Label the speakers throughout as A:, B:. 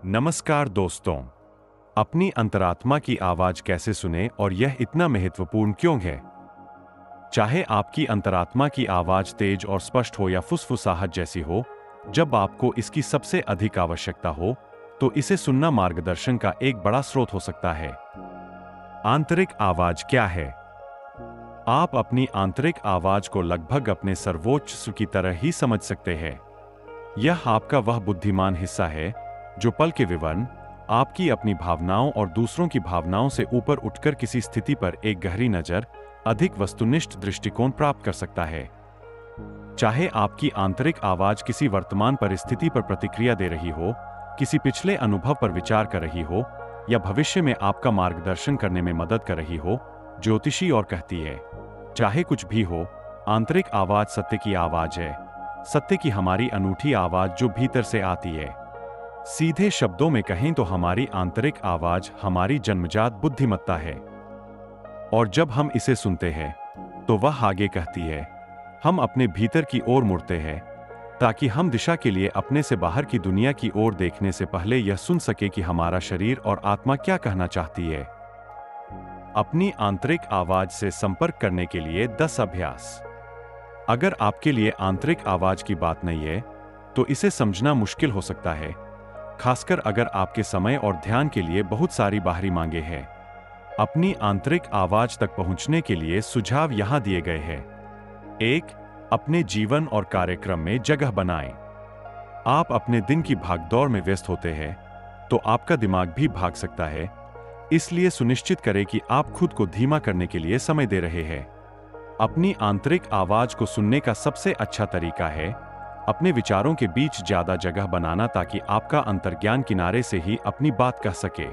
A: नमस्कार दोस्तों। अपनी अंतरात्मा की आवाज कैसे सुने और यह इतना महत्वपूर्ण क्यों है? चाहे आपकी अंतरात्मा की आवाज तेज और स्पष्ट हो या फुसफुसाहट जैसी हो, जब आपको इसकी सबसे अधिक आवश्यकता हो, तो इसे सुनना मार्गदर्शन का एक बड़ा स्रोत हो सकता है। आंतरिक आवाज क्या है? आप अपनी आंतरिक आवाज को लगभग अपने सर्वोच्च स्वर की तरह ही समझ सकते हैं। यह आपका वह बुद्धिमान हिस्सा है जो पल के विवरण, आपकी अपनी भावनाओं और दूसरों की भावनाओं से ऊपर उठकर किसी स्थिति पर एक गहरी नजर, अधिक वस्तुनिष्ठ दृष्टिकोण प्राप्त कर सकता है। चाहे आपकी आंतरिक आवाज किसी वर्तमान परिस्थिति पर प्रतिक्रिया दे रही हो, किसी पिछले अनुभव पर विचार कर रही हो, या भविष्य में आपका मार्गदर्शन करने में मदद कर रही हो, ज्योतिषी और कहती है, चाहे कुछ भी हो, आंतरिक आवाज सत्य की आवाज है। सत्य की हमारी अनूठी आवाज जो भीतर से आती है। सीधे शब्दों में कहें तो हमारी आंतरिक आवाज हमारी जन्मजात बुद्धिमत्ता है। और जब हम इसे सुनते हैं, तो वह आगे कहती है, हम अपने भीतर की ओर मुड़ते हैं, ताकि हम दिशा के लिए अपने से बाहर की दुनिया की ओर देखने से पहले यह सुन सके कि हमारा शरीर और आत्मा क्या कहना चाहती है। अपनी आंतरिक आवाज से संपर्क करने के लिए 10 अभ्यास। अगर आपके लिए आंतरिक आवाज की बात नहीं है, तो इसे समझना मुश्किल हो सकता है, खासकर अगर आपके समय और ध्यान के लिए बहुत सारी बाहरी मांगे हैं। अपनी आंतरिक आवाज तक पहुंचने के लिए सुझाव यहां दिए गए हैं। 1. अपने जीवन और कार्यक्रम में जगह बनाएं। आप अपने दिन की भागदौड़ में व्यस्त होते हैं, तो आपका दिमाग भी भाग सकता है, इसलिए सुनिश्चित करें कि आप खुद को धीमा करने के लिए समय दे रहे हैं। अपनी आंतरिक आवाज को सुनने का सबसे अच्छा तरीका है अपने विचारों के बीच ज्यादा जगह बनाना, ताकि आपका अंतर्ज्ञान किनारे से ही अपनी बात कह सके।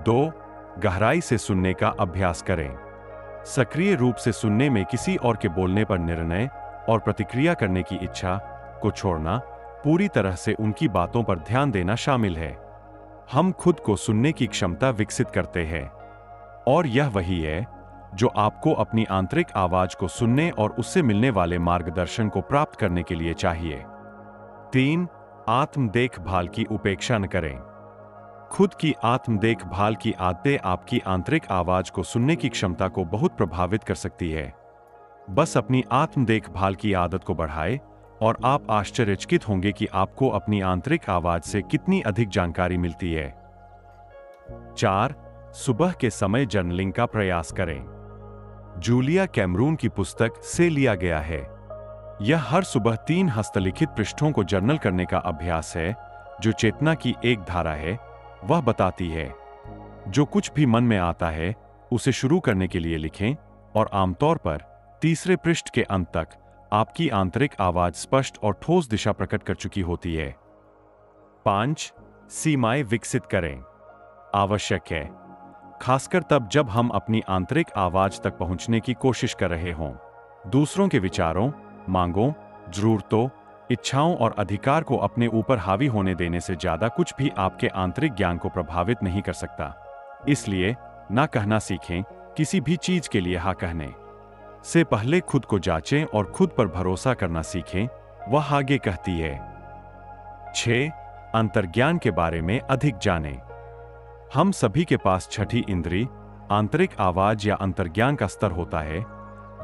A: 2. गहराई से सुनने का अभ्यास करें। सक्रिय रूप से सुनने में किसी और के बोलने पर निर्णय और प्रतिक्रिया करने की इच्छा को छोड़ना, पूरी तरह से उनकी बातों पर ध्यान देना शामिल है। हम खुद को सुनने की क्षमता विकसित करते हैं, और यह वही है जो आपको अपनी आंतरिक आवाज को सुनने और उससे मिलने वाले मार्गदर्शन को प्राप्त करने के लिए चाहिए। 3. आत्म देखभाल की उपेक्षा न करें। खुद की आत्म देखभाल की आदतें आपकी आंतरिक आवाज को सुनने की क्षमता को बहुत प्रभावित कर सकती है। बस अपनी आत्म देखभाल की आदत को बढ़ाएं और आप आश्चर्यचकित होंगे कि आपको अपनी आंतरिक आवाज से कितनी अधिक जानकारी मिलती है। 4. सुबह के समय जर्नलिंग का प्रयास करें। जूलिया कैमरून की पुस्तक से लिया गया है। यह हर सुबह 3 हस्तलिखित पृष्ठों को जर्नल करने का अभ्यास है, जो चेतना की एक धारा है। वह बताती है, जो कुछ भी मन में आता है उसे शुरू करने के लिए लिखें, और आमतौर पर तीसरे पृष्ठ के अंत तक आपकी आंतरिक आवाज स्पष्ट और ठोस दिशा प्रकट कर चुकी होती है। 5. सीमाएं विकसित करें। आवश्यक है, खासकर तब जब हम अपनी आंतरिक आवाज तक पहुंचने की कोशिश कर रहे हों। दूसरों के विचारों, मांगों, जरूरतों, इच्छाओं और अधिकार को अपने ऊपर हावी होने देने से ज्यादा कुछ भी आपके आंतरिक ज्ञान को प्रभावित नहीं कर सकता। इसलिए ना कहना सीखें। किसी भी चीज के लिए हाँ कहने से पहले खुद को जांचें और खुद पर भरोसा करना सीखें। वह आगे कहती है, 6. अंतर्ज्ञान के बारे में अधिक जानें। हम सभी के पास छठी इंद्री, आंतरिक आवाज या अंतर्ज्ञान का स्तर होता है,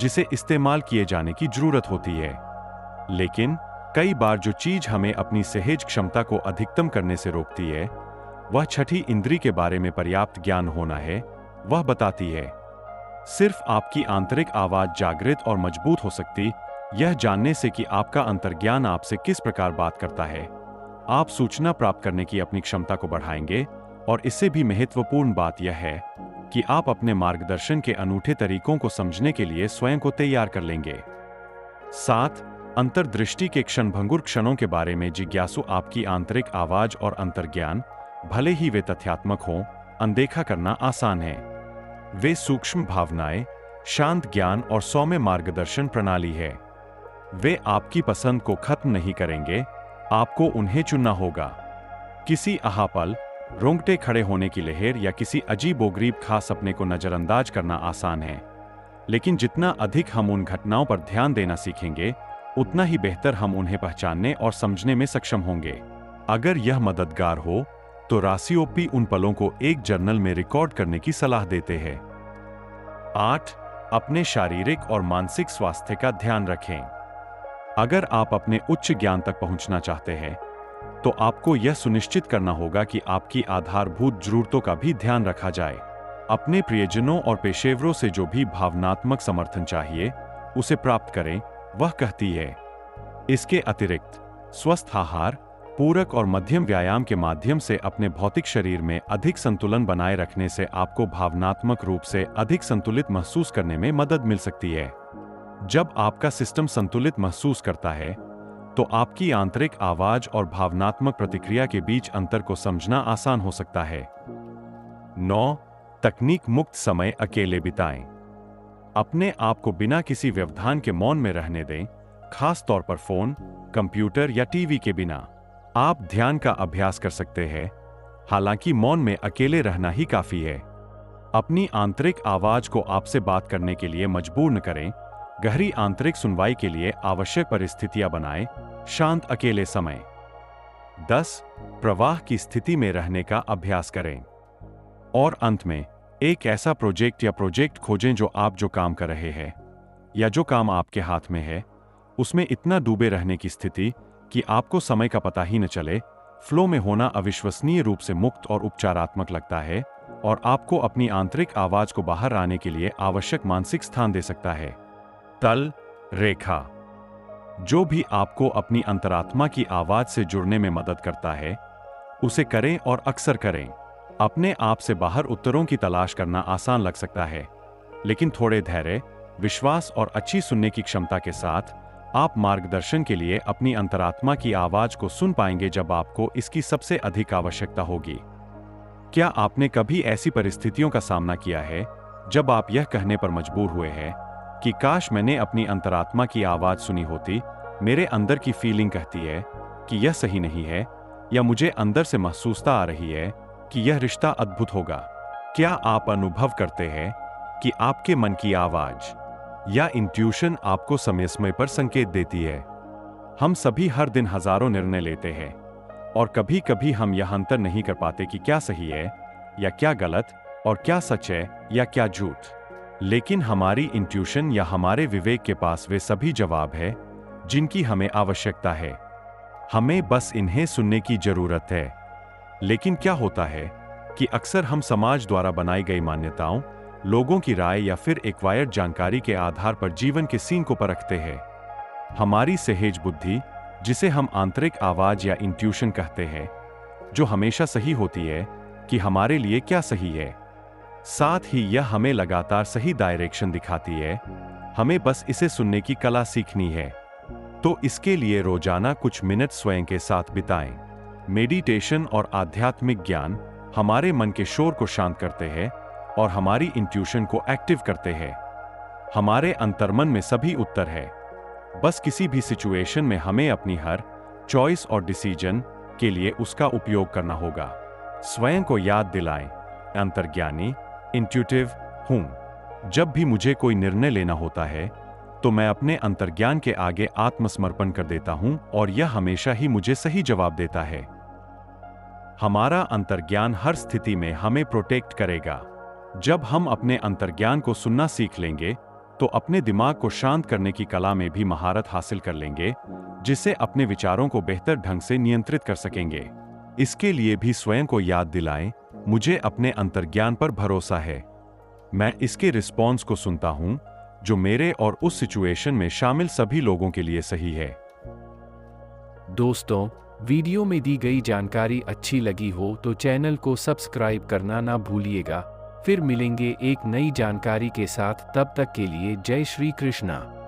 A: जिसे इस्तेमाल किए जाने की जरूरत होती है। लेकिन कई बार जो चीज हमें अपनी सहज क्षमता को अधिकतम करने से रोकती है, वह छठी इंद्री के बारे में पर्याप्त ज्ञान होना है। वह बताती है, सिर्फ आपकी आंतरिक आवाज जागृत और मजबूत हो सकती यह जानने से कि आपका अंतर्ज्ञान आपसे किस प्रकार बात करता है। आप सूचना प्राप्त करने की अपनी क्षमता को बढ़ाएंगे, और इससे भी महत्वपूर्ण बात यह है कि आप अपने मार्गदर्शन के अनूठे तरीकों को समझने के लिए स्वयं को तैयार कर लेंगे। 7. अंतर्दृष्टि के क्षणभंगुर क्षणों के बारे में जिज्ञासु। आपकी आंतरिक आवाज और अंतर्ज्ञान, भले ही वे तथ्यात्मक हों, अनदेखा करना आसान है। वे सूक्ष्म भावनाएं, शांत ज्ञान और सौम्य मार्गदर्शन प्रणाली है। वे आपकी पसंद को खत्म नहीं करेंगे, आपको उन्हें चुनना होगा। किसी आहापल, रोंगटे खड़े होने की लहर या किसी अजीबोगरीब खास सपने को नजरअंदाज करना आसान है, लेकिन जितना अधिक हम उन घटनाओं पर ध्यान देना सीखेंगे, उतना ही बेहतर हम उन्हें पहचानने और समझने में सक्षम होंगे। अगर यह मददगार हो, तो रासियोपी उन पलों को एक जर्नल में रिकॉर्ड करने की सलाह देते हैं। 8. अपने शारीरिक और मानसिक स्वास्थ्य का ध्यान रखें। अगर आप अपने उच्च ज्ञान तक पहुंचना चाहते हैं, तो आपको यह सुनिश्चित करना होगा कि आपकी आधारभूत जरूरतों का भी ध्यान रखा जाए। अपने प्रियजनों और पेशेवरों से जो भी भावनात्मक समर्थन चाहिए, उसे प्राप्त करें, वह कहती है। इसके अतिरिक्त स्वस्थ आहार, पूरक और मध्यम व्यायाम के माध्यम से अपने भौतिक शरीर में अधिक संतुलन बनाए रखने से आपको भावनात्मक रूप से अधिक संतुलित महसूस करने में मदद मिल सकती है। जब आपका सिस्टम संतुलित महसूस करता है, तो आपकी आंतरिक आवाज और भावनात्मक प्रतिक्रिया के बीच अंतर को समझना आसान हो सकता है। 9. तकनीक मुक्त समय अकेले बिताएं। अपने आप को बिना किसी व्यवधान के मौन में रहने दें, खास तौर पर फोन, कंप्यूटर या टीवी के बिना। आप ध्यान का अभ्यास कर सकते हैं, हालांकि मौन में अकेले रहना ही काफी है। अपनी आंतरिक आवाज को आपसे बात करने के लिए मजबूर न करें। गहरी आंतरिक सुनवाई के लिए आवश्यक परिस्थितियां बनाएं। शांत अकेले समय। 10. प्रवाह की स्थिति में रहने का अभ्यास करें। और अंत में, एक ऐसा प्रोजेक्ट खोजें जो काम कर रहे हैं या जो काम आपके हाथ में है, उसमें इतना डूबे रहने की स्थिति कि आपको समय का पता ही न चले। फ्लो में होना अविश्वसनीय रूप से मुक्त और उपचारात्मक लगता है और आपको अपनी आंतरिक आवाज को बाहर आने के लिए आवश्यक मानसिक स्थान दे सकता है। तल रेखा। जो भी आपको अपनी अंतरात्मा की आवाज से जुड़ने में मदद करता है, उसे करें और अक्सर करें। अपने आप से बाहर उत्तरों की तलाश करना आसान लग सकता है, लेकिन थोड़े धैर्य, विश्वास और अच्छी सुनने की क्षमता के साथ आप मार्गदर्शन के लिए अपनी अंतरात्मा की आवाज को सुन पाएंगे जब आपको इसकी सबसे अधिक आवश्यकता होगी। क्या आपने कभी ऐसी परिस्थितियों का सामना किया है जब आप यह कहने पर मजबूर हुए हैं कि काश मैंने अपनी अंतरात्मा की आवाज सुनी होती? मेरे अंदर की फीलिंग कहती है कि यह सही नहीं है, या मुझे अंदर से महसूसता आ रही है कि यह रिश्ता अद्भुत होगा। क्या आप अनुभव करते हैं कि आपके मन की आवाज या इंट्यूशन आपको समय समय पर संकेत देती है? हम सभी हर दिन हजारों निर्णय लेते हैं और कभी कभी हम यह अंतर नहीं कर पाते कि क्या सही है या क्या गलत, और क्या सच है या क्या झूठ। लेकिन हमारी इंट्यूशन या हमारे विवेक के पास वे सभी जवाब है जिनकी हमें आवश्यकता है। हमें बस इन्हें सुनने की जरूरत है। लेकिन क्या होता है कि अक्सर हम समाज द्वारा बनाई गई मान्यताओं, लोगों की राय या फिर एक्वायर्ड जानकारी के आधार पर जीवन के सीन को परखते हैं। हमारी सहज बुद्धि, जिसे हम आंतरिक आवाज या इंट्यूशन कहते हैं, जो हमेशा सही होती है कि हमारे लिए क्या सही है, साथ ही यह हमें लगातार सही डायरेक्शन दिखाती है। हमें बस इसे सुनने की कला सीखनी है। तो इसके लिए रोजाना कुछ मिनट स्वयं के साथ बिताएं। मेडिटेशन और आध्यात्मिक ज्ञान हमारे मन के शोर को शांत करते हैं और हमारी इंट्यूशन को एक्टिव करते हैं। हमारे अंतर्मन में सभी उत्तर है। बस किसी भी सिचुएशन में हमें अपनी हर चॉइस और डिसीजन के लिए उसका उपयोग करना होगा। स्वयं को याद दिलाएं, अंतर्ज्ञानी, इंट्यूटिव हूं। जब भी मुझे कोई निर्णय लेना होता है, तो मैं अपने अंतर्ज्ञान के आगे आत्मसमर्पण कर देता हूं और यह हमेशा ही मुझे सही जवाब देता है। हमारा अंतर्ज्ञान हर स्थिति में हमें प्रोटेक्ट करेगा। जब हम अपने अंतर्ज्ञान को सुनना सीख लेंगे, तो अपने दिमाग को शांत करने की कला में भी महारत हासिल कर लेंगे, जिससे अपने विचारों को बेहतर ढंग से नियंत्रित कर सकेंगे। इसके लिए भी स्वयं को याद दिलाएं, मुझे अपने अंतर्ज्ञान पर भरोसा है। मैं इसके रिस्पॉन्स को सुनता हूं जो मेरे और उस सिचुएशन में शामिल सभी लोगों के लिए सही है।
B: दोस्तों, वीडियो में दी गई जानकारी अच्छी लगी हो तो चैनल को सब्सक्राइब करना ना भूलिएगा। फिर मिलेंगे एक नई जानकारी के साथ। तब तक के लिए जय श्री कृष्णा।